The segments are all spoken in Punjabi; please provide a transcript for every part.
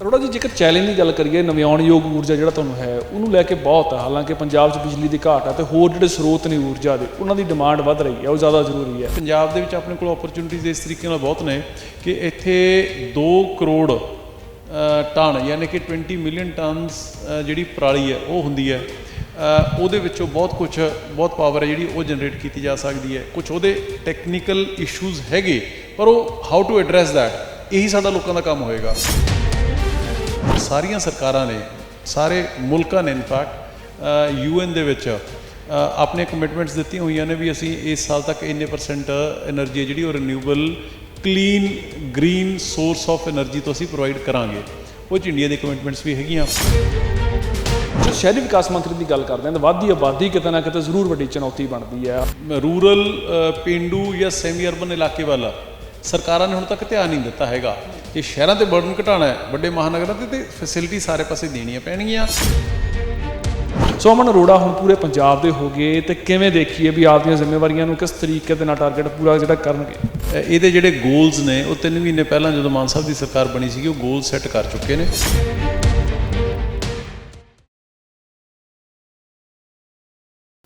ਅਰੋੜਾ ਜੀ ਜੇਕਰ ਚੈਲੰਜ ਦੀ ਗੱਲ ਕਰੀਏ ਨਵਿਆਉਣਯੋਗ ਊਰਜਾ ਜਿਹੜਾ ਤੁਹਾਨੂੰ ਹੈ ਉਹਨੂੰ ਲੈ ਕੇ ਬਹੁਤ ਹੈ, ਹਾਲਾਂਕਿ ਪੰਜਾਬ 'ਚ ਬਿਜਲੀ ਦੀ ਘਾਟ ਹੈ ਤੇ ਹੋਰ ਜਿਹੜੇ ਸਰੋਤ ਨੇ ਊਰਜਾ ਦੇ ਉਹਨਾਂ ਦੀ ਡਿਮਾਂਡ ਵੱਧ ਰਹੀ ਹੈ, ਉਹ ਜ਼ਿਆਦਾ ਜ਼ਰੂਰੀ ਹੈ। ਪੰਜਾਬ ਦੇ ਵਿੱਚ ਆਪਣੇ ਕੋਲ ਓਪਰਚੁਨਿਟੀਜ਼ ਇਸ ਤਰੀਕੇ ਨਾਲ ਬਹੁਤ ਨੇ ਕਿ ਇੱਥੇ 2 ਕਰੋੜ ਟਨ ਯਾਨੀ ਕਿ 20 ਮਿਲੀਅਨ ਟਨਸ ਜਿਹੜੀ ਪਰਾਲੀ ਹੈ ਉਹ ਹੁੰਦੀ ਹੈ। ਉਹਦੇ ਵਿੱਚੋਂ ਬਹੁਤ ਪਾਵਰ ਹੈ ਜਿਹੜੀ ਉਹ ਜਨਰੇਟ ਕੀਤੀ ਜਾ ਸਕਦੀ ਹੈ। ਕੁਝ ਉਹਦੇ ਟੈਕਨੀਕਲ ਇਸ਼ੂਜ਼ ਹੈਗੇ ਪਰ ਉਹ ਹਾਊ ਟੂ ਐਡਰੈਸ ਦੈਟ, ਇਹੀ ਸਾਡਾ ਲੋਕਾਂ ਦਾ ਕੰਮ ਹੋਏਗਾ। ਸਾਰੀਆਂ ਸਰਕਾਰਾਂ ਨੇ, ਸਾਰੇ ਮੁਲਕਾਂ ਨੇ ਇਨਫੈਕਟ UN ਦੇ ਵਿੱਚ ਆਪਣੇ ਕਮਿਟਮੈਂਟਸ ਦਿੱਤੀਆਂ ਹੋਈਆਂ ਨੇ ਵੀ ਅਸੀਂ ਇਸ ਸਾਲ ਤੱਕ ਇੰਨੇ % ਐਨਰਜੀ ਜਿਹੜੀ ਉਹ renewable clean green source of energy ਤੋਂ ਅਸੀਂ ਪ੍ਰੋਵਾਈਡ ਕਰਾਂਗੇ। ਉਹ 'ਚ ਇੰਡੀਆ ਦੀ ਕਮਿਟਮੈਂਟਸ ਵੀ ਹੈਗੀਆਂ। ਜੋ ਸ਼ਹਿਰੀ ਵਿਕਾਸ ਮੰਤਰੀ ਦੀ ਗੱਲ ਕਰਦੇ ਹਾਂ ਤਾਂ ਵੱਧਦੀ ਆਬਾਦੀ ਕਿਤੇ ਨਾ ਕਿਤੇ ਜ਼ਰੂਰ ਵੱਡੀ ਚੁਣੌਤੀ ਬਣਦੀ ਹੈ। ਰੂਰਲ ਪੇਂਡੂ ਜਾਂ ਸੈਮੀ ਅਰਬਨ ਇਲਾਕੇ ਵੱਲ ਸਰਕਾਰਾਂ ਨੇ ਹੁਣ ਤੱਕ ਧਿਆਨ ਨਹੀਂ ਦਿੱਤਾ ਹੈਗਾ। ਜੇ ਸ਼ਹਿਰਾਂ 'ਤੇ ਬਰਡਨ ਘਟਾਉਣਾ ਹੈ, ਵੱਡੇ ਮਹਾਨਗਰਾਂ 'ਤੇ ਫੈਸਿਲਿਟੀ ਸਾਰੇ ਪਾਸੇ ਦੇਣੀਆਂ ਪੈਣਗੀਆਂ। ਸੋ ਅਮਨ ਅਰੋੜਾ ਹੁਣ ਪੂਰੇ ਪੰਜਾਬ ਦੇ ਹੋ ਗਏ ਤੇ ਕਿਵੇਂ ਦੇਖੀਏ ਵੀ ਆਪਦੀਆਂ ਜ਼ਿੰਮੇਵਾਰੀਆਂ ਨੂੰ ਕਿਸ ਤਰੀਕੇ ਦੇ ਨਾਲ ਟਾਰਗੇਟ ਪੂਰਾ ਜਿਹੜਾ ਕਰਨਗੇ। ਇਹਦੇ ਜਿਹੜੇ ਗੋਲਸ ਨੇ ਉਹ 3 ਮਹੀਨੇ ਪਹਿਲਾਂ ਜਦੋਂ ਮਾਨ ਸਾਹਿਬ ਦੀ ਸਰਕਾਰ ਬਣੀ ਸੀਗੀ ਉਹ ਗੋਲ ਸੈੱਟ ਕਰ ਚੁੱਕੇ ਨੇ।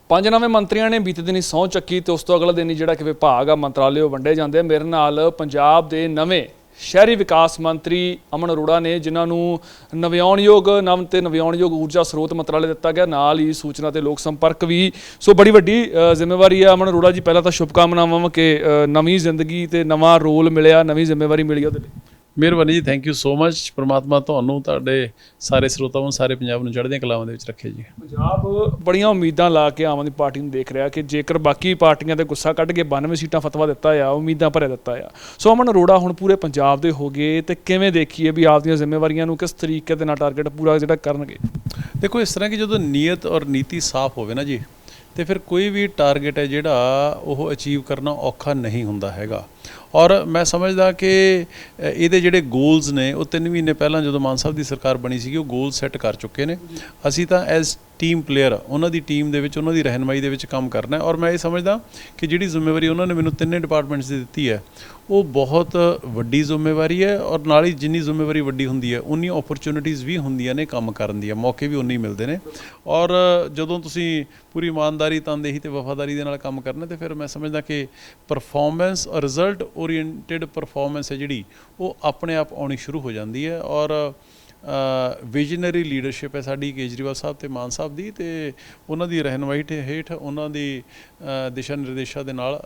5 ਨਵੇਂ ਮੰਤਰੀਆਂ ਨੇ ਬੀਤੇ ਦਿਨੀ ਸਹੁੰ ਚੱਕੀ ਤੇ ਉਸ ਤੋਂ ਅਗਲੇ ਦਿਨ ਹੀ ਜਿਹੜਾ ਕਿ ਵਿਭਾਗ ਆ ਮੰਤਰਾਲੇ ਵੰਡੇ ਜਾਂਦੇ ਆ। ਮੇਰੇ ਨਾਲ ਪੰਜਾਬ ਦੇ ਨਵੇਂ ਸ਼ਹਿਰੀ ਵਿਕਾਸ ਮੰਤਰੀ ਅਮਨ ਅਰੋੜਾ ਨੇ, ਜਿਨ੍ਹਾਂ ਨੂੰ ਨਵਿਆਉਣਯੋਗ ਊਰਜਾ ਸਰੋਤ ਮੰਤਰਾਲੇ ਦਿੱਤਾ ਗਿਆ, ਨਾਲ ਹੀ ਸੂਚਨਾ ਤੇ ਲੋਕ ਸੰਪਰਕ ਵੀ। ਸੋ ਬੜੀ ਵੱਡੀ ਜ਼ਿੰਮੇਵਾਰੀ ਹੈ। ਅਮਨ ਅਰੋੜਾ ਜੀ, ਪਹਿਲਾਂ ਤਾਂ ਸ਼ੁਭਕਾਮਨਾਵਾਂ ਕਿ ਨਵੀਂ ਜ਼ਿੰਦਗੀ ਤੇ ਨਵਾਂ ਰੋਲ ਮਿਲਿਆ, ਨਵੀਂ ਜ਼ਿੰਮੇਵਾਰੀ ਮਿਲੀ ਉਹਦੇ ਲਈ। ਮਿਹਰਬਾਨੀ ਜੀ, ਥੈਂਕ ਯੂ ਸੋ ਮਚ। ਪਰਮਾਤਮਾ ਤੁਹਾਨੂੰ, ਤੁਹਾਡੇ ਸਾਰੇ ਸਰੋਤਾਵਾਂ ਨੂੰ, ਸਾਰੇ ਪੰਜਾਬ ਨੂੰ ਚੜ੍ਹਦੀਆਂ ਕਲਾਵਾਂ ਦੇ ਵਿੱਚ ਰੱਖੇ ਜੀ। ਪੰਜਾਬ ਬੜੀਆਂ ਉਮੀਦਾਂ ਲਾ ਕੇ ਆਮ ਆਦਮੀ ਪਾਰਟੀ ਨੂੰ ਦੇਖ ਰਿਹਾ ਕਿ ਜੇਕਰ ਬਾਕੀ ਪਾਰਟੀਆਂ ਤੇ ਗੁੱਸਾ ਕੱਢ ਕੇ 92 ਸੀਟਾਂ ਫਤਵਾ ਦਿੱਤਾ ਆ, ਉਮੀਦਾਂ ਭਰਿਆ ਦਿੱਤਾ ਆ। ਸੋ ਅਮਨ ਅਰੋੜਾ ਹੁਣ ਪੂਰੇ ਪੰਜਾਬ ਦੇ ਹੋ ਗਏ ਤੇ ਕਿਵੇਂ ਦੇਖੀਏ ਵੀ ਆਪਦੀਆਂ ਜ਼ਿੰਮੇਵਾਰੀਆਂ ਨੂੰ ਕਿਸ ਤਰੀਕੇ ਦੇ ਨਾਲ ਟਾਰਗੇਟ ਪੂਰਾ ਜਿਹੜਾ ਕਰਨਗੇ। ਦੇਖੋ, ਇਸ ਤਰ੍ਹਾਂ ਕਿ ਜਦੋਂ ਨੀਅਤ ਔਰ ਨੀਤੀ ਸਾਫ਼ ਹੋਵੇ ਨਾ ਜੀ, ਤੇ ਫਿਰ ਕੋਈ ਵੀ ਟਾਰਗੇਟ ਹੈ ਜਿਹੜਾ ਉਹ ਅਚੀਵ ਕਰਨਾ ਔਖਾ ਨਹੀਂ ਹੁੰਦਾ ਹੈਗਾ। ਔਰ ਮੈਂ ਸਮਝਦਾ ਕਿ ਇਹਦੇ ਜਿਹੜੇ ਗੋਲਸ ਨੇ ਉਹ 3 ਮਹੀਨੇ ਪਹਿਲਾਂ ਜਦੋਂ ਮਾਨ ਸਾਹਿਬ ਦੀ ਸਰਕਾਰ ਬਣੀ ਸੀਗੀ ਉਹ ਗੋਲ ਸੈੱਟ ਕਰ ਚੁੱਕੇ ਨੇ। ਅਸੀਂ ਤਾਂ ਐਜ਼ ਟੀਮ ਪਲੇਅਰ ਉਹਨਾਂ ਦੀ ਟੀਮ ਦੇ ਵਿੱਚ, ਉਹਨਾਂ ਦੀ ਰਹਿਨਮਾਈ ਦੇ ਵਿੱਚ ਕੰਮ ਕਰਨਾ। ਔਰ ਮੈਂ ਇਹ ਸਮਝਦਾ ਕਿ ਜਿਹੜੀ ਜ਼ਿੰਮੇਵਾਰੀ ਉਹਨਾਂ ਨੇ ਮੈਨੂੰ 3 ਡਿਪਾਰਟਮੈਂਟਸ ਦੀ ਦਿੱਤੀ ਹੈ ਉਹ ਬਹੁਤ ਵੱਡੀ ਜ਼ਿੰਮੇਵਾਰੀ ਹੈ। ਔਰ ਨਾਲ ਹੀ ਜਿੰਨੀ ਜ਼ਿੰਮੇਵਾਰੀ ਵੱਡੀ ਹੁੰਦੀ ਹੈ ਉਨੀਆਂ ਓਪਰਚੁਨਿਟੀਜ਼ ਵੀ ਹੁੰਦੀਆਂ ਨੇ ਕੰਮ ਕਰਨ ਦੀਆਂ, ਮੌਕੇ ਵੀ ਉਨੇ ਹੀ ਮਿਲਦੇ ਨੇ। ਔਰ ਜਦੋਂ ਤੁਸੀਂ ਪੂਰੀ ਇਮਾਨਦਾਰੀ, ਤਨਦੇਹੀ ਤੇ ਵਫਾਦਾਰੀ ਦੇ ਨਾਲ ਕੰਮ ਕਰਨਾ ਤੇ ਫਿਰ ਮੈਂ ਸਮਝਦਾ ਕਿ ਪਰਫਾਰਮੈਂਸ ਔਰ ਰਿਜ਼ਲਟ ਓਰੀਐਂਟਡ ਪਰਫਾਰਮੈਂਸ ਹੈ ਜਿਹੜੀ ਉਹ ਆਪਣੇ ਆਪ ਆਉਣੀ ਸ਼ੁਰੂ ਹੋ ਜਾਂਦੀ ਹੈ। ਔਰ ਵਿਜ਼ਨਰੀ ਲੀਡਰਸ਼ਿਪ ਹੈ ਸਾਡੀ ਕੇਜਰੀਵਾਲ ਸਾਹਿਬ ਤੇ ਮਾਨ ਸਾਹਿਬ ਦੀ, ਤੇ ਉਹਨਾਂ ਦੀ ਰਹਿਨੁਮਾਈ ਹੇਠ, ਉਹਨਾਂ ਦੀ ਦਿਸ਼ਾ ਨਿਰਦੇਸ਼ਾਂ ਦੇ ਨਾਲ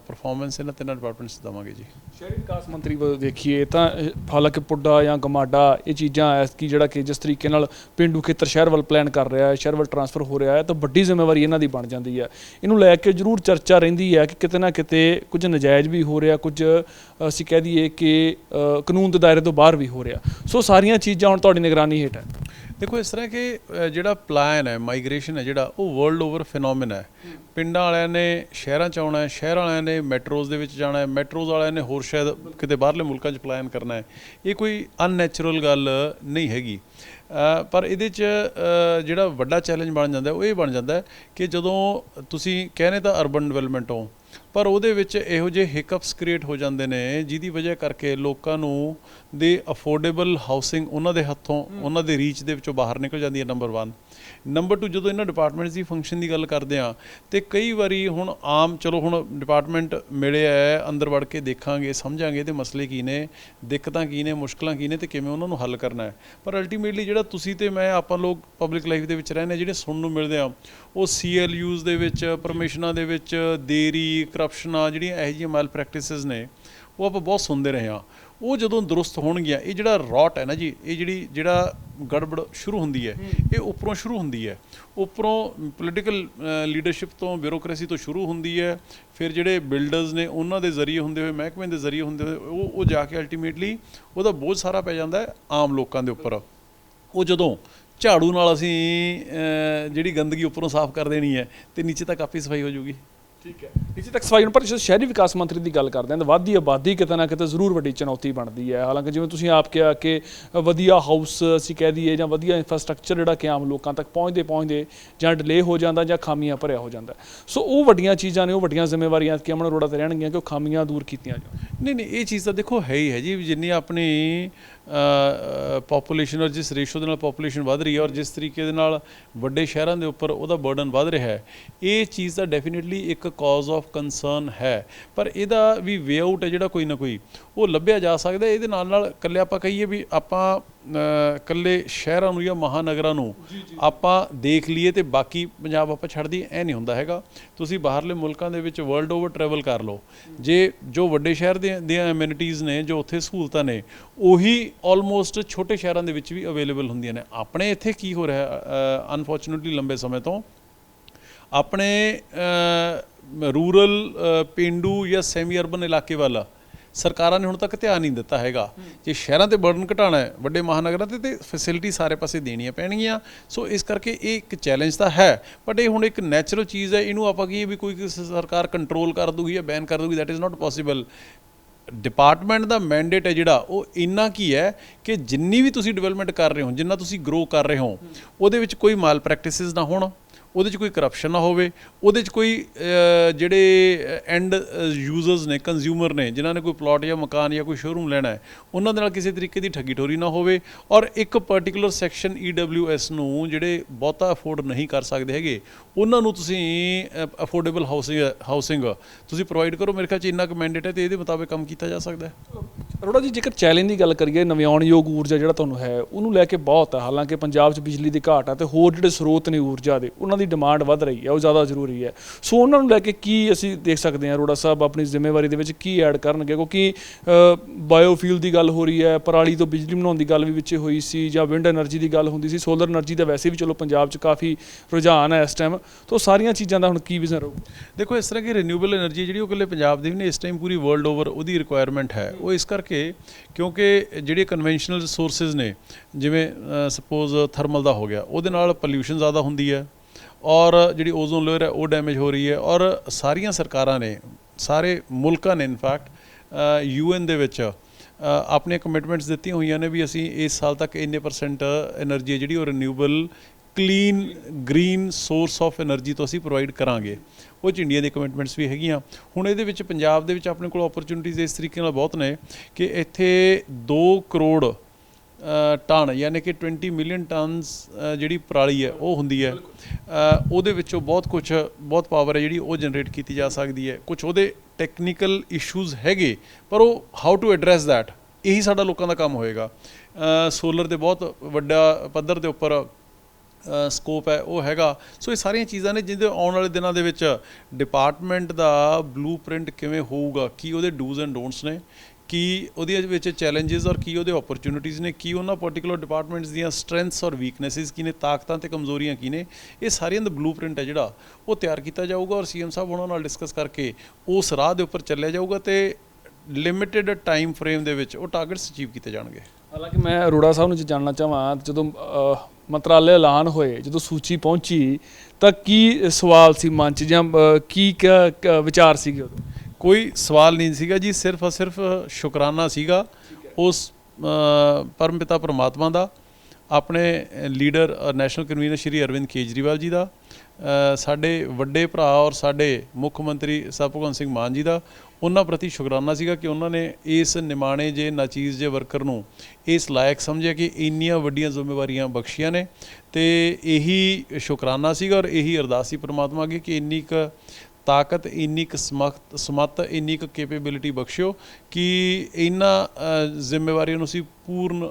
ਪਰਫਾਰਮੈਂਸ ਇਹਨਾਂ 3 ਡਿਪਾਰਟਮੈਂਟਸ ਦੇਵਾਂਗੇ ਜੀ। ਸ਼ਹਿਰੀ ਵਿਕਾਸ ਮੰਤਰੀ ਦੇਖੀਏ ਤਾਂ ਹਾਲਾਂਕਿ ਪੁੱਡਾ ਜਾਂ ਗਮਾਡਾ ਇਹ ਚੀਜ਼ਾਂ ਐਸਕੀ ਜਿਹੜਾ ਕਿ ਜਿਸ ਤਰੀਕੇ ਨਾਲ ਪੇਂਡੂ ਖੇਤਰ ਸ਼ਹਿਰ ਵੱਲ ਪਲਾਨ ਕਰ ਰਿਹਾ ਹੈ, ਸ਼ਹਿਰ ਵੱਲ ਟਰਾਂਸਫਰ ਹੋ ਰਿਹਾ ਹੈ, ਤਾਂ ਵੱਡੀ ਜ਼ਿੰਮੇਵਾਰੀ ਇਹਨਾਂ ਦੀ ਬਣ ਜਾਂਦੀ ਹੈ। ਇਹਨੂੰ ਲੈ ਕੇ ਜ਼ਰੂਰ ਚਰਚਾ ਰਹਿੰਦੀ ਹੈ ਕਿ ਕਿਤੇ ਨਾ ਕਿਤੇ ਕੁਝ ਨਜਾਇਜ਼ ਵੀ ਹੋ ਰਿਹਾ, ਕੁਝ ਅਸੀਂ ਕਹਿ ਦਈਏ ਕਿ ਕਾਨੂੰਨ ਦੇ ਦਾਇਰੇ ਤੋਂ ਬਾਹਰ ਵੀ ਹੋ ਰਿਹਾ। ਸੋ ਸਾਰੀਆਂ ਚੀਜ਼ਾਂ ਹੁਣ ਤੁਹਾਡੀ ਨਿਗਰਾਨੀ ਹੇਠ ਹੈ। ਦੇਖੋ, ਇਸ ਤਰ੍ਹਾਂ ਕਿ ਜਿਹੜਾ ਪਲਾਨ ਹੈ, ਮਾਈਗ੍ਰੇਸ਼ਨ ਹੈ ਜਿਹੜਾ, ਉਹ ਵਰਲਡ ਓਵਰ ਫਿਨੋਮੀਨਾ ਹੈ। ਪਿੰਡਾਂ ਵਾਲਿਆਂ ਨੇ ਸ਼ਹਿਰਾਂ 'ਚ ਆਉਣਾ ਹੈ, ਸ਼ਹਿਰ ਵਾਲਿਆਂ ਨੇ ਮੈਟਰੋਜ਼ ਦੇ ਵਿੱਚ ਜਾਣਾ ਹੈ, ਮੈਟਰੋਜ਼ ਵਾਲਿਆਂ ਨੇ ਹੋਰ ਸ਼ਾਇਦ ਕਿਤੇ ਬਾਹਰਲੇ ਮੁਲਕਾਂ 'ਚ ਪਲਾਨ ਕਰਨਾ ਹੈ। ਇਹ ਕੋਈ ਅਨਨੈਚੁਰਲ ਗੱਲ ਨਹੀਂ ਹੈਗੀ। ਪਰ ਇਹਦੇ 'ਚ ਜਿਹੜਾ ਵੱਡਾ ਚੈਲੰਜ ਬਣ ਜਾਂਦਾ ਉਹ ਇਹ ਬਣ ਜਾਂਦਾ ਕਿ ਜਦੋਂ ਤੁਸੀਂ ਕਹਿੰਦੇ ਤਾਂ ਅਰਬਨ ਡਿਵੈਲਪਮੈਂਟ ਹੋ, ਪਰ ਉਹਦੇ ਵਿੱਚ ਇਹੋ ਜਿਹੇ ਹਿਕਅਪਸ ਕ੍ਰੀਏਟ ਹੋ ਜਾਂਦੇ ਨੇ ਜਿਹਦੀ ਵਜ੍ਹਾ ਕਰਕੇ ਲੋਕਾਂ ਨੂੰ ਦੇ ਅਫੋਰਡੇਬਲ ਹਾਊਸਿੰਗ ਉਹਨਾਂ ਦੇ ਹੱਥੋਂ, ਉਹਨਾਂ ਦੇ ਰੀਚ ਦੇ ਵਿੱਚੋਂ ਬਾਹਰ ਨਿਕਲ ਜਾਂਦੀ ਹੈ। ਨੰਬਰ 1। ਨੰਬਰ 2, ਜਦੋਂ ਇਹਨਾਂ ਡਿਪਾਰਟਮੈਂਟਸ ਦੀ ਫੰਕਸ਼ਨ ਦੀ ਗੱਲ ਕਰਦੇ ਹਾਂ ਤੇ ਕਈ ਵਾਰੀ ਹੁਣ ਚਲੋ ਹੁਣ ਡਿਪਾਰਟਮੈਂਟ ਮਿਲਿਆ ਹੈ, ਅੰਦਰ ਵੜ ਕੇ ਦੇਖਾਂਗੇ, ਸਮਝਾਂਗੇ ਇਹਦੇ ਮਸਲੇ ਕੀ ਨੇ, ਦਿੱਕਤਾਂ ਕੀ ਨੇ, ਮੁਸ਼ਕਲਾਂ ਕੀ ਨੇ ਤੇ ਕਿਵੇਂ ਉਹਨਾਂ ਨੂੰ ਹੱਲ ਕਰਨਾ ਹੈ। ਪਰ ਅਲਟੀਮੇਟਲੀ ਜਿਹੜਾ ਤੁਸੀਂ ਤੇ ਮੈਂ, ਆਪਾਂ ਲੋਕ ਪਬਲਿਕ ਲਾਈਫ ਦੇ ਵਿੱਚ ਰਹਿੰਦੇ, ਜਿਹੜੇ ਸੁਣਨ ਨੂੰ ਮਿਲਦੇ ਆ ਉਹ CLUs ਦੇ ਵਿੱਚ, ਪਰਮਿਸ਼ਨਾਂ ਦੇ ਵਿੱਚ ਦੇਰੀ, ਕਰਪਸ਼ਨਾਂ, ਜਿਹੜੀਆਂ ਇਹੋ ਜਿਹੀਆਂ ਮੈਲ ਪ੍ਰੈਕਟਿਸਿਸ ਨੇ ਉਹ ਆਪਾਂ ਬਹੁਤ ਸੁਣਦੇ ਰਹੇ ਹਾਂ। ਉਹ ਜਦੋਂ ਦਰੁਸਤ ਹੋਣਗੀਆਂ, ਇਹ ਜਿਹੜਾ ਰੌਟ ਹੈ ਨਾ ਜੀ, ਇਹ ਜਿਹੜਾ ਗੜਬੜ ਸ਼ੁਰੂ ਹੁੰਦੀ ਹੈ ਇਹ ਉੱਪਰੋਂ ਸ਼ੁਰੂ ਹੁੰਦੀ ਹੈ। ਉੱਪਰੋਂ ਪੋਲੀਟੀਕਲ ਲੀਡਰਸ਼ਿਪ ਤੋਂ, ਬਿਊਰੋਕ੍ਰੇਸੀ ਤੋਂ ਸ਼ੁਰੂ ਹੁੰਦੀ ਹੈ। ਫਿਰ ਜਿਹੜੇ ਬਿਲਡਰਸ ਨੇ ਉਹਨਾਂ ਦੇ ਜ਼ਰੀਏ ਹੁੰਦੇ ਹੋਏ, ਮਹਿਕਮੇ ਦੇ ਜ਼ਰੀਏ ਹੁੰਦੇ ਹੋਏ ਉਹ ਜਾ ਕੇ ਅਲਟੀਮੇਟਲੀ ਉਹਦਾ ਬੋਝ ਸਾਰਾ ਪੈ ਜਾਂਦਾ ਹੈ ਆਮ ਲੋਕਾਂ ਦੇ ਉੱਪਰ। ਉਹ ਜਦੋਂ ਝਾੜੂ ਨਾਲ ਅਸੀਂ ਜਿਹੜੀ ਗੰਦਗੀ ਉੱਪਰੋਂ ਸਾਫ਼ ਕਰ ਦੇਣੀ ਹੈ ਤੇ ਨੀਚੇ ਤੱਕ ਆਪੇ ਸਫਾਈ ਹੋ ਜਾਊਗੀ। ਠੀਕ ਹੈ, ਨੀਚੇ ਤੱਕ ਸਫਾਈ। ਪਰ ਜਦੋਂ ਸ਼ਹਿਰੀ ਵਿਕਾਸ ਮੰਤਰੀ ਦੀ ਗੱਲ ਕਰਦੇ ਹਾਂ ਤਾਂ ਵੱਧਦੀ ਆਬਾਦੀ ਕਿਤੇ ਨਾ ਕਿਤੇ ਜ਼ਰੂਰ ਵੱਡੀ ਚੁਣੌਤੀ ਬਣਦੀ ਹੈ। ਹਾਲਾਂਕਿ ਜਿਵੇਂ ਤੁਸੀਂ ਆਪ ਕਿਹਾ ਕਿ ਵਧੀਆ ਹਾਊਸ ਅਸੀਂ ਕਹਿ ਦਈਏ ਜਾਂ ਵਧੀਆ ਇਨਫਰਾਸਟਰਕਚਰ ਜਿਹੜਾ ਕਿ ਆਮ ਲੋਕਾਂ ਤੱਕ ਪਹੁੰਚਦੇ ਜਾਂ ਡਿਲੇ ਹੋ ਜਾਂਦਾ ਜਾਂ ਖਾਮੀਆਂ ਭਰਿਆ ਹੋ ਜਾਂਦਾ। ਸੋ ਉਹ ਵੱਡੀਆਂ ਚੀਜ਼ਾਂ ਨੇ, ਉਹ ਵੱਡੀਆਂ ਜ਼ਿੰਮੇਵਾਰੀਆਂ ਕਿ ਅਮਨ ਅਰੋੜਾ ਤੇ ਰਹਿਣਗੀਆਂ ਕਿ ਉਹ ਖਾਮੀਆਂ ਦੂਰ ਕੀਤੀਆਂ ਜਾਣ। ਨਹੀਂ, ਇਹ ਚੀਜ਼ ਤਾਂ ਦੇਖੋ ਹੈ ਹੀ ਹੈ ਜੀ। ਜਿੰਨੀ ਆਪਣੀ ਪੋਪੂਲੇਸ਼ਨ ਔਰ ਜਿਸ ਰੇਸ਼ੋ ਦੇ ਨਾਲ ਪੋਪੂਲੇਸ਼ਨ ਵੱਧ ਰਹੀ ਹੈ ਔਰ ਜਿਸ ਤਰੀਕੇ ਦੇ ਨਾਲ ਵੱਡੇ ਸ਼ਹਿਰਾਂ ਦੇ ਉੱਪਰ ਉਹਦਾ ਬਰਡਨ ਵੱਧ ਰਿਹਾ ਹੈ, ਇਹ ਚੀਜ਼ ਤਾਂ ਡੈਫੀਨੇਟਲੀ ਇੱਕ ਕਾਜ਼ ਆਫ ਕੰਸਰਨ ਹੈ। ਪਰ ਇਹਦਾ ਵੀ ਵੇ ਆਊਟ ਹੈ ਜਿਹੜਾ ਕੋਈ ਨਾ ਕੋਈ ਉਹ ਲੱਭਿਆ ਜਾ ਸਕਦਾ। ਇਹਦੇ ਨਾਲ ਨਾਲ ਇਕੱਲੇ ਆਪਾਂ ਕਹੀਏ ਵੀ ਆਪਾਂ ਇਕੱਲੇ ਸ਼ਹਿਰਾਂ ਨੂੰ ਜਾਂ ਮਹਾਨਗਰਾਂ ਨੂੰ ਆਪਾਂ ਦੇਖ ਲਈਏ ਤੇ ਬਾਕੀ ਪੰਜਾਬ ਆਪਾਂ ਛੱਡ ਦਈਏ, ਇਹ ਨਹੀਂ ਹੁੰਦਾ ਹੈਗਾ। ਤੁਸੀਂ ਬਾਹਰਲੇ ਮੁਲਕਾਂ ਦੇ ਵਿੱਚ ਵਰਲਡ ਓਵਰ ਟਰੈਵਲ ਕਰ ਲਓ, ਜੇ ਜੋ ਵੱਡੇ ਸ਼ਹਿਰ ਦੀਆਂ ਐਮਿਨਿਟੀਜ਼ ਨੇ, ਜੋ ਉੱਥੇ ਸਹੂਲਤਾਂ ਨੇ, ਉਹੀ ਆਲਮੋਸਟ ਛੋਟੇ ਸ਼ਹਿਰਾਂ ਦੇ ਵਿੱਚ ਵੀ ਅਵੇਲੇਬਲ ਹੁੰਦੀਆਂ ਨੇ। ਆਪਣੇ ਇੱਥੇ ਕੀ ਹੋ ਰਿਹਾ ਅਨਫੋਰਚੂਨੇਟਲੀ ਲੰਬੇ ਸਮੇਂ ਤੋਂ ਆਪਣੇ ਰੂਰਲ ਪੇਂਡੂ ਜਾਂ ਸੈਮੀ ਅਰਬਨ ਇਲਾਕੇ ਵੱਲ ਸਰਕਾਰਾਂ ਨੇ ਹੁਣ ਤੱਕ ਧਿਆਨ ਨਹੀਂ ਦਿੱਤਾ ਹੈਗਾ। ਜੇ ਸ਼ਹਿਰਾਂ ਤੇ ਬਰਡਨ ਘਟਾਉਣਾ ਹੈ, ਵੱਡੇ ਮਹਾਨਗਰਾਂ ਤੇ ਫੈਸਿਲਿਟੀ ਸਾਰੇ ਪਾਸੇ ਦੇਣੀਆਂ ਪੈਣਗੀਆਂ। ਸੋ ਇਸ ਕਰਕੇ ਇਹ ਇੱਕ ਚੈਲੰਜ ਤਾਂ ਹੈ, ਬਟ ਇਹ ਹੁਣ ਇੱਕ ਨੈਚੁਰਲ ਚੀਜ਼ ਹੈ। ਇਹਨੂੰ ਆਪਾਂ ਕਹੀਏ ਵੀ ਕੋਈ ਸਰਕਾਰ ਕੰਟਰੋਲ ਕਰ ਦੂਗੀ ਜਾਂ ਬੈਨ ਕਰ ਦੂਗੀ, that is not possible. Department the mandate ਹੈ ਜਿਹੜਾ ਉਹ ਇੰਨਾ ਕੀ ਹੈ ਕਿ ਜਿੰਨੀ ਵੀ ਤੁਸੀਂ ਡਿਵੈਲਪਮੈਂਟ ਕਰ ਰਹੇ ਹੋ, ਜਿੰਨਾ ਤੁਸੀਂ ਗਰੋ ਕਰ ਰਹੇ ਹੋ, ਉਹਦੇ ਵਿੱਚ ਕੋਈ ਮਾਲ ਪ੍ਰੈਕਟਿਸਿਸ ਨਾ ਹੋਣ, ਉਹਦੇ 'ਚ ਕੋਈ ਕਰਪਸ਼ਨ ਨਾ ਹੋਵੇ, ਉਹਦੇ 'ਚ ਕੋਈ ਜਿਹੜੇ ਐਂਡ ਯੂਜ਼ਰਸ ਨੇ, ਕੰਜ਼ਿਊਮਰ ਨੇ, ਜਿਨ੍ਹਾਂ ਨੇ ਕੋਈ ਪਲਾਟ ਜਾਂ ਮਕਾਨ ਜਾਂ ਕੋਈ ਸ਼ੋਰੂਮ ਲੈਣਾ ਹੈ, ਉਹਨਾਂ ਦੇ ਨਾਲ ਕਿਸੇ ਤਰੀਕੇ ਦੀ ਠੱਗੀ ਠੋਰੀ ਨਾ ਹੋਵੇ। ਔਰ ਇੱਕ ਪਰਟੀਕੂਲਰ ਸੈਕਸ਼ਨ EWS ਨੂੰ ਜਿਹੜੇ ਬਹੁਤਾ ਅਫੋਰਡ ਨਹੀਂ ਕਰ ਸਕਦੇ ਹੈਗੇ, ਉਹਨਾਂ ਨੂੰ ਤੁਸੀਂ ਅਫੋਰਡੇਬਲ ਹਾਊਸਿੰਗ ਤੁਸੀਂ ਪ੍ਰੋਵਾਈਡ ਕਰੋ। ਮੇਰੇ ਖਿਆਲ 'ਚ ਇੰਨਾ ਕੁ ਮੈਂਡੇਟ ਹੈ ਤੇ ਇਹਦੇ ਮੁਤਾਬਿਕ ਕੰਮ ਕੀਤਾ ਜਾ ਸਕਦਾ ਹੈ। ਅਰੋੜਾ ਜੀ, ਜੇਕਰ ਚੈਲੰਜ ਦੀ ਗੱਲ ਕਰੀਏ, ਨਵਿਆਉਣਯੋਗ ਊਰਜਾ ਜਿਹੜਾ ਤੁਹਾਨੂੰ ਹੈ ਉਹਨੂੰ ਲੈ ਕੇ ਬਹੁਤ ਹੈ। ਹਾਲਾਂਕਿ ਪੰਜਾਬ 'ਚ ਬਿਜਲੀ ਦੀ ਘਾਟ ਹੈ ਤੇ ਹੋਰ ਜਿਹੜੇ ਸਰੋਤ ਨੇ ਊਰਜਾ ਦੇ, ਉਹਨਾਂ ਦੀ ਡਿਮਾਂਡ ਵੱਧ ਰਹੀ ਹੈ, ਉਹ ਜ਼ਿਆਦਾ ਜ਼ਰੂਰੀ ਹੈ। ਸੋ ਉਹਨਾਂ ਨੂੰ ਲੈ ਕੇ ਕੀ ਅਸੀਂ ਦੇਖ ਸਕਦੇ ਹਾਂ? ਅਰੋੜਾ ਸਾਹਿਬ ਆਪਣੀ ਜ਼ਿੰਮੇਵਾਰੀ ਦੇ ਵਿੱਚ ਕੀ ਐਡ ਕਰਨਗੇ? ਕਿਉਂਕਿ ਬਾਇਓਫਿਊਲ ਦੀ ਗੱਲ ਹੋ ਰਹੀ ਹੈ, ਪਰਾਲੀ ਤੋਂ ਬਿਜਲੀ ਬਣਾਉਣ ਦੀ ਗੱਲ ਵੀ ਵਿੱਚ ਹੋਈ ਸੀ, ਜਾਂ ਵਿੰਡ ਐਨਰਜੀ ਦੀ ਗੱਲ ਹੁੰਦੀ ਸੀ, ਸੋਲਰ ਐਨਰਜੀ ਦਾ ਵੈਸੇ ਵੀ ਚਲੋ ਪੰਜਾਬ 'ਚ ਕਾਫੀ ਰੁਝਾਨ ਹੈ ਇਸ ਟਾਈਮ। ਤਾਂ ਸਾਰੀਆਂ ਚੀਜ਼ਾਂ ਦਾ ਹੁਣ ਕੀ ਵਿਜ਼ਨ ਰਹੂ? ਦੇਖੋ, ਇਸ ਤਰ੍ਹਾਂ ਕਿ ਰੀਨਿਊਏਬਲ ਐਨਰਜੀ ਜਿਹੜੀ ਉਹ ਇਕੱਲੇ ਪੰਜਾਬ ਦੀ ਵੀ ਨਹੀਂ, ਇਸ ਟਾਈਮ ਪੂਰੀ ਵਰਲਡ ਓਵਰ ਉਹਦੀ ਰਿਕੁਆਇਰਮੈਂਟ ਹੈ। ਉਹ ਇਸ ਕਰਕੇ ਕਿਉਂਕਿ ਜਿਹੜੇ ਕਨਵੈਨਸ਼ਨਲ ਸੋਰਸਿਸ ਨੇ, ਜਿਵੇਂ ਸਪੋਜ਼ ਥਰਮਲ ਦਾ ਹੋ ਗਿਆ, ਉਹਦੇ ਨਾਲ ਪੋਲਿਊਸ਼ਨ ਜ਼ਿਆਦਾ ਹੁੰਦੀ ਹੈ ਔਰ ਜਿਹੜੀ ਓਜ਼ੋਨ ਲੇਅਰ ਹੈ ਉਹ ਡੈਮੇਜ ਹੋ ਰਹੀ ਹੈ। ਔਰ ਸਾਰੀਆਂ ਸਰਕਾਰਾਂ ਨੇ, ਸਾਰੇ ਮੁਲਕਾਂ ਨੇ ਇਨਫੈਕਟ UN ਦੇ ਵਿੱਚ ਆਪਣੀਆਂ ਕਮਿਟਮੈਂਟਸ ਦਿੱਤੀਆਂ ਹੋਈਆਂ ਨੇ ਵੀ ਅਸੀਂ ਇਸ ਸਾਲ ਤੱਕ ਇੰਨੇ % ਐਨਰਜੀ ਹੈ ਜਿਹੜੀ ਉਹ renewable clean green source of energy ਤੋਂ ਅਸੀਂ ਪ੍ਰੋਵਾਈਡ ਕਰਾਂਗੇ। ਉਹ 'ਚ ਇੰਡੀਆ ਦੀ ਕਮਿਟਮੈਂਟਸ ਵੀ ਹੈਗੀਆਂ। ਹੁਣ ਇਹਦੇ ਵਿੱਚ ਪੰਜਾਬ ਦੇ ਵਿੱਚ ਆਪਣੇ ਕੋਲ ਓਪਰਚੁਨਿਟੀਜ਼ ਇਸ ਤਰੀਕੇ ਨਾਲ ਬਹੁਤ ਨੇ ਕਿ ਇੱਥੇ 2 ਕਰੋੜ ਟਨ ਯਾਨੀ ਕਿ 20 ਮਿਲੀਅਨ ਟਨਸ ਜਿਹੜੀ ਪਰਾਲੀ ਹੈ ਉਹ ਹੁੰਦੀ ਹੈ। ਉਹਦੇ ਵਿੱਚੋਂ ਬਹੁਤ ਪਾਵਰ ਹੈ ਜਿਹੜੀ ਉਹ ਜਨਰੇਟ ਕੀਤੀ ਜਾ ਸਕਦੀ ਹੈ। ਕੁਛ ਉਹਦੇ ਟੈਕਨੀਕਲ ਇਸ਼ੂਜ਼ ਹੈਗੇ, ਪਰ ਉਹ ਹਾਊ ਟੂ ਐਡਰੈਸ ਦੈਟ, ਇਹੀ ਸਾਡਾ ਲੋਕਾਂ ਦਾ ਕੰਮ ਹੋਏਗਾ। ਸੋਲਰ ਦੇ ਬਹੁਤ ਵੱਡਾ ਪੱਧਰ ਦੇ ਉੱਪਰ ਸਕੋਪ ਹੈ ਉਹ ਹੈਗਾ। ਸੋ ਇਹ ਸਾਰੀਆਂ ਚੀਜ਼ਾਂ ਨੇ ਜਿਹਦੇ ਆਉਣ ਵਾਲੇ ਦਿਨਾਂ ਦੇ ਵਿੱਚ ਡਿਪਾਰਟਮੈਂਟ ਦਾ ਬਲੂ ਪ੍ਰਿੰਟ ਕਿਵੇਂ ਹੋਊਗਾ, ਕੀ ਉਹਦੇ ਡੂਜ਼ ਐਂਡ ਡੋਂਟਸ ਨੇ, ਕੀ ਉਹਦੇ ਵਿੱਚ ਚੈਲੰਜਸ ਔਰ ਕੀ ਉਹਦੇ ਓਪਰਚੁਨਿਟੀਜ਼ ਨੇ, ਕੀ ਉਹਨਾਂ ਪਰਟੀਕੂਲਰ ਡਿਪਾਰਟਮੈਂਟਸ ਦੀਆਂ ਸਟਰੈਂਥਸ ਔਰ ਵੀਕਨੈਸਿਸ ਕੀ ਨੇ, ਤਾਕਤਾਂ ਤੇ ਕਮਜ਼ੋਰੀਆਂ ਕੀ ਨੇ, ਇਹ ਸਾਰਿਆਂ ਦਾ ਬਲੂ ਪ੍ਰਿੰਟ ਹੈ ਜਿਹੜਾ ਉਹ ਤਿਆਰ ਕੀਤਾ ਜਾਊਗਾ। ਔਰ CM ਸਾਹਿਬ ਉਹਨਾਂ ਨਾਲ ਡਿਸਕਸ ਕਰਕੇ ਉਸ ਰਾਹ ਦੇ ਉੱਪਰ ਚੱਲਿਆ ਜਾਊਗਾ ਤੇ ਲਿਮਿਟਿਡ ਟਾਈਮ ਫਰੇਮ ਦੇ ਵਿੱਚ ਉਹ ਟਾਰਗੇਟਸ ਅਚੀਵ ਕੀਤੇ ਜਾਣਗੇ। ਹਾਲਾਂਕਿ ਮੈਂ ਅਰੋੜਾ ਸਾਹਿਬ ਨੂੰ ਜਾਣਨਾ ਚਾਹਾਂ, ਜਦੋਂ ਮੰਤਰਾਲੇ ਐਲਾਨ ਹੋਏ, ਜਦੋਂ ਸੂਚੀ ਪਹੁੰਚੀ, ਤਾਂ ਕੀ ਸਵਾਲ ਸੀ ਮਨ 'ਚ ਜਾਂ ਕੀ ਵਿਚਾਰ ਸੀਗੇ ਉਦੋਂ? ਕੋਈ ਸਵਾਲ ਨਹੀਂ ਸੀਗਾ ਜੀ, ਸਿਰਫ ਸ਼ੁਕਰਾਨਾ ਸੀਗਾ ਉਸ ਪਰਮਪਿਤਾ ਪਰਮਾਤਮਾ ਦਾ, ਆਪਣੇ ਲੀਡਰ ਨੈਸ਼ਨਲ ਕਨਵੀਨਰ ਸ਼੍ਰੀ ਅਰਵਿੰਦ ਕੇਜਰੀਵਾਲ ਜੀ ਦਾ, ਸਾਡੇ ਵੱਡੇ ਭਰਾ ਔਰ ਸਾਡੇ ਮੁੱਖ ਮੰਤਰੀ ਸਾਹਿਬ ਭਗਵੰਤ ਸਿੰਘ ਮਾਨ ਜੀ ਦਾ। ਉਹਨਾਂ ਪ੍ਰਤੀ ਸ਼ੁਕਰਾਨਾ ਸੀਗਾ ਕਿ ਉਹਨਾਂ ਨੇ ਇਸ ਨਿਮਾਣੇ ਜੇ ਨਾਚੀਜ਼ ਜੇ ਵਰਕਰ ਨੂੰ ਇਸ ਲਾਇਕ ਸਮਝਿਆ ਕਿ ਇੰਨੀਆਂ ਵੱਡੀਆਂ ਜ਼ਿੰਮੇਵਾਰੀਆਂ ਬਖਸ਼ੀਆਂ ਨੇ। ਤੇ ਇਹੀ ਸ਼ੁਕਰਾਨਾ ਸੀਗਾ ਔਰ ਇਹੀ ਅਰਦਾਸ ਸੀ ਪਰਮਾਤਮਾ ਅੱਗੇ ਕਿ ਇੰਨੀ ਕੁ ਤਾਕਤ, ਇੰਨੀ ਕੁ ਸਮੱਤ, ਇੰਨੀ ਕੁ ਕੈਪੇਬਿਲਿਟੀ ਬਖਸ਼ਿਓ ਕਿ ਇਹਨਾਂ ਜ਼ਿੰਮੇਵਾਰੀਆਂ ਨੂੰ ਅਸੀਂ ਪੂਰਨ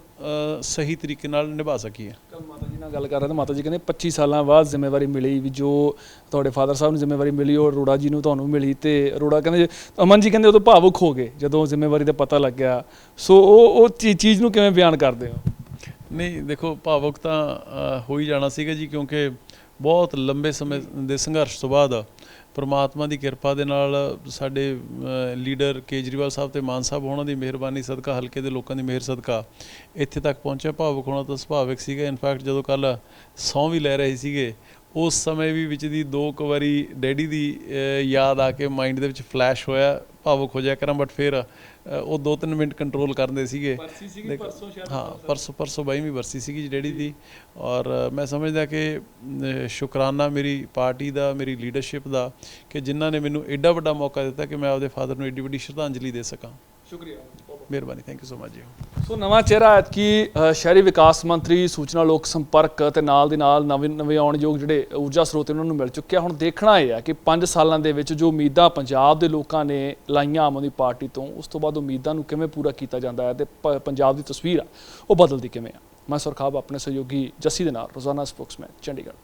ਸਹੀ ਤਰੀਕੇ ਨਾਲ ਨਿਭਾ ਸਕੀਏ। ਕੱਲ ਮਾਤਾ ਜੀ ਨਾਲ ਗੱਲ ਕਰ ਰਹੇ ਤਾਂ ਮਾਤਾ ਜੀ ਕਹਿੰਦੇ 25 ਸਾਲਾਂ ਬਾਅਦ ਜ਼ਿੰਮੇਵਾਰੀ ਮਿਲੀ, ਵੀ ਜੋ ਤੁਹਾਡੇ ਫਾਦਰ ਸਾਹਿਬ ਨੂੰ ਜ਼ਿੰਮੇਵਾਰੀ ਮਿਲੀ ਉਹ ਅਰੋੜਾ ਜੀ ਨੂੰ ਤੁਹਾਨੂੰ ਮਿਲੀ। ਤੇ ਅਰੋੜਾ ਕਹਿੰਦੇ, ਅਮਨ ਜੀ ਕਹਿੰਦੇ ਉਦੋਂ ਭਾਵੁਕ ਹੋ ਗਏ ਜਦੋਂ ਜ਼ਿੰਮੇਵਾਰੀ ਦਾ ਪਤਾ ਲੱਗਿਆ। ਸੋ ਉਹ ਚੀਜ਼ ਨੂੰ ਕਿਵੇਂ ਬਿਆਨ ਕਰਦੇ ਹੋ? ਨਹੀਂ ਦੇਖੋ, ਭਾਵੁਕ ਤਾਂ ਹੋ ਹੀ ਜਾਣਾ ਸੀਗਾ ਜੀ, ਕਿਉਂਕਿ ਬਹੁਤ ਲੰਬੇ ਸਮੇਂ ਦੇ ਸੰਘਰਸ਼ ਤੋਂ ਬਾਅਦ ਪਰਮਾਤਮਾ ਦੀ ਕਿਰਪਾ ਦੇ ਨਾਲ ਸਾਡੇ ਲੀਡਰ ਕੇਜਰੀਵਾਲ ਸਾਹਿਬ ਤੇ ਮਾਨ ਸਾਹਿਬ ਉਹਨਾਂ ਦੀ ਮਿਹਰਬਾਨੀ ਸਦਕਾ, ਹਲਕੇ ਦੇ ਲੋਕਾਂ ਦੀ ਮਿਹਰ ਸਦਕਾ ਇੱਥੇ ਤੱਕ ਪਹੁੰਚਿਆ। ਭਾਵੁਕ ਹੋਣਾ ਤਾਂ ਸੁਭਾਵਿਕ ਸੀਗਾ। ਇਨਫੈਕਟ ਜਦੋਂ ਕੱਲ੍ਹ ਸਹੁੰ ਵੀ ਲੈ ਰਹੇ ਸੀਗੇ, ਉਸ ਸਮੇਂ ਵੀ ਵਿੱਚ ਦੀ 2 ਕੁ ਵਾਰੀ ਡੈਡੀ ਦੀ ਯਾਦ ਆ ਕੇ ਮਾਈਂਡ ਦੇ ਵਿੱਚ ਫਲੈਸ਼ ਹੋਇਆ, ਭਾਵੁਕ ਹੋ ਜਾਇਆ ਕਰਾਂ, ਬਟ ਫਿਰ ਉਹ 2-3 ਮਿੰਟ ਕੰਟਰੋਲ ਕਰਦੇ ਸੀਗੇ। ਹਾਂ, ਪਰਸੋਂ 22ਵੀਂ ਬਰਸੀ ਸੀਗੀ ਜੀ ਡੈਡੀ ਦੀ। ਔਰ ਮੈਂ ਸਮਝਦਾ ਕਿ ਸ਼ੁਕਰਾਨਾ ਮੇਰੀ ਪਾਰਟੀ ਦਾ, ਮੇਰੀ ਲੀਡਰਸ਼ਿਪ ਦਾ, ਕਿ ਜਿਨ੍ਹਾਂ ਨੇ ਮੈਨੂੰ ਐਡਾ ਵੱਡਾ ਮੌਕਾ ਦਿੱਤਾ ਕਿ ਮੈਂ ਆਪਦੇ ਫਾਦਰ ਨੂੰ ਐਡੀ ਵੱਡੀ ਸ਼ਰਧਾਂਜਲੀ ਦੇ ਸਕਾਂ। ਸ਼ੁਕਰੀਆ। ਮਿਹਰਬਾਨੀ, ਥੈਂਕ ਯੂ ਸੋ ਮਚ ਜੀ। ਸੋ ਨਵਾਂ ਚਿਹਰਾ ਐਤਕੀ ਸ਼ਹਿਰੀ ਵਿਕਾਸ ਮੰਤਰੀ, ਸੂਚਨਾ ਲੋਕ ਸੰਪਰਕ ਤੇ ਨਾਲ ਦੀ ਨਾਲ ਨਵੇਂ ਆਉਣਯੋਗ ਜਿਹੜੇ ਊਰਜਾ ਸਰੋਤ ਉਹਨਾਂ ਨੂੰ ਮਿਲ ਚੁੱਕਿਆ। ਹੁਣ ਦੇਖਣਾ ਇਹ ਹੈ ਕਿ 5 ਸਾਲਾਂ ਦੇ ਵਿੱਚ ਜੋ ਉਮੀਦਾਂ ਪੰਜਾਬ ਦੇ ਲੋਕਾਂ ਨੇ ਲਾਈਆਂ ਆਮ ਆਦਮੀ ਪਾਰਟੀ ਤੋਂ, ਉਸ ਤੋਂ ਬਾਅਦ ਉਮੀਦਾਂ ਨੂੰ ਕਿਵੇਂ ਪੂਰਾ ਕੀਤਾ ਜਾਂਦਾ ਹੈ ਤੇ ਪੰਜਾਬ ਦੀ ਤਸਵੀਰ ਆ ਉਹ ਬਦਲਦੀ ਕਿਵੇਂ ਆ। ਮੈਂ ਸੁਰਖਾਬ ਆਪਣੇ ਸਹਿਯੋਗੀ ਜੱਸੀ ਦੇ ਨਾਲ, ਰੋਜ਼ਾਨਾ ਸਪੋਕਸਮੈਨ, ਚੰਡੀਗੜ੍ਹ।